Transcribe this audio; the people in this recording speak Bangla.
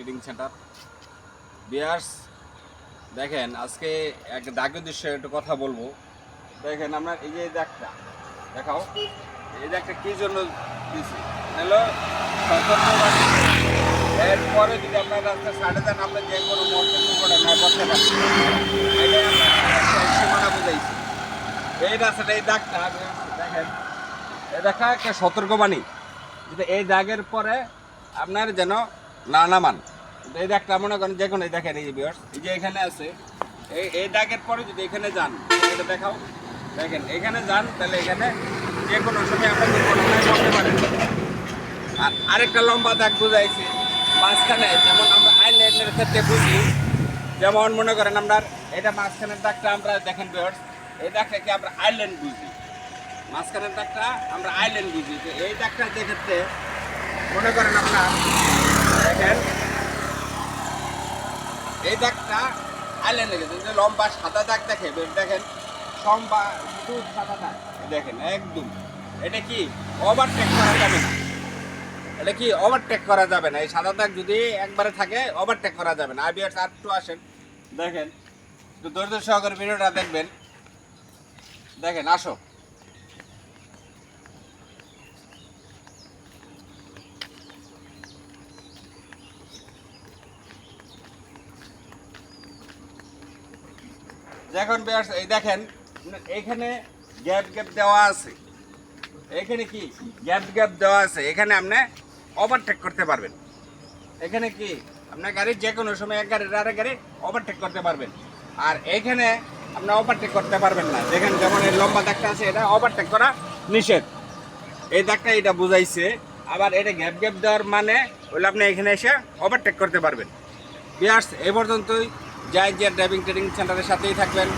Trading centre. বিয়ার্স দেখেন, আজকে একটা দাগের দৃশ্যে একটু কথা বলবো। দেখেন আমরা এই যে দাগটা দেখাও, এই দাগটা কি জন্য দিছি হ্যালো সতর্কবাণী। এরপরে যদি আপনার রাস্তা ছাড়ে দেন, আপনার যে কোনো মোটর দুর্ঘটনা না করতে পারেন, এটাই আমরা সীমানা বুঝাইছি। এই রাস্তাটা এই দাগটা দেখেন, এই দেখা একটা সতর্কবাণী, যদি এই দাগের পরে আপনার যেন না নামান। এই দাগটা মনে করেন যে কোনো দেখেন, এই যে ভিউয়ার্স এই যে এখানে আছে, এই দাগের পরে যদি এখানে যান, এটা দেখাও, দেখেন এখানে যান, তাহলে এখানে যে কোনো সময় আপনার দুর্ঘটনায় পড়তে পারেন। আর আরেকটা লম্বা দাগ বুঝাইছে মাঝখানে, যেমন আমরা আইল্যান্ডের ক্ষেত্রে বুঝি, যেমন মনে করেন আমরা এটা মাঝখানের দাগটা আমরা দেখেন ভিউয়ার্স, এই দাগটাকে আমরা আইল্যান্ড বুঝি, মাঝখানের দাগটা আমরা আইল্যান্ড বুঝি। তো এই দাগটা যে ক্ষেত্রে মনে করেন আপনার দেখেন, এই দাগটা আইল্যান্ডে গেছে, যে লম্বা সাদা দাগ দেখে দেখেন, লম্বা শুধু সাদা দাগ দেখেন একদম। এটা কি ওভারটেক করা যাবে না, এটা কি ওভারটেক করা যাবে না। এই সাদা দাগ যদি একবারে থাকে ওভারটেক করা যাবে না। আইবিআর আর একটু আসেন, দেখেন একটু ধৈর্য সহকারে ভিডিওটা দেখবেন। দেখেন আসো, দেখুন এই দেখেন এইখানে গ্যাপ গ্যাপ দেওয়া আছে, এখানে কি গ্যাপ গ্যাপ দেওয়া আছে, এখানে আপনি ওভারটেক করতে পারবেন। এখানে কি আপনার গাড়ি যে কোনো সময় এক গাড়ির আরেক গাড়ি ওভারটেক করতে পারবেন। আর এইখানে আপনি ওভারটেক করতে পারবেন না। দেখেন যেমন এই লম্বা দাগটা আছে, এটা ওভারটেক করা নিষেধ। এই দাগটা এটা বুঝাইছে। আবার এটা গ্যাপ গ্যাপ দেওয়ার মানে হলে আপনি এখানে এসে ওভারটেক করতে পারবেন। বিয়ার্স এই পর্যন্তই। জয় জিয়া ড্রাইভিং ট্রেনিং সেন্টারের সাথেই থাকবেন।